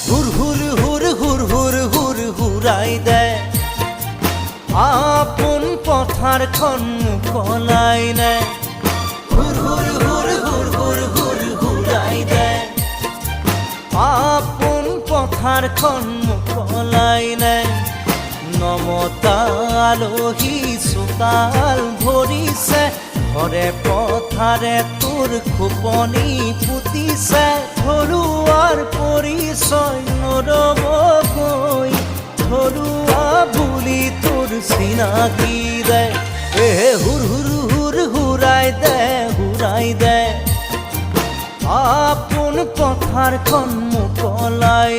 হুর হুর হুর হুর হুর হুর হুরাই দেয় আপন পথাৰখন মুকলাই নেয় হুর হুর হুর হুর হুর হুর হুরাই দেয় আপন পথাৰখন মুকলাই নেয় নমতা আলহী চোতাল ভৰিছে ঘৰে পথাৰে তোৰ খোপনি পুতিছে ঘৰুৱাৰ পৰিচয় নৰবকৈ ঘৰুৱা বুলি তোৰ চিনাকি দে হুৰ হুৰ হুৰ হুৰাই দে আপোন পথাৰখন মুকলাই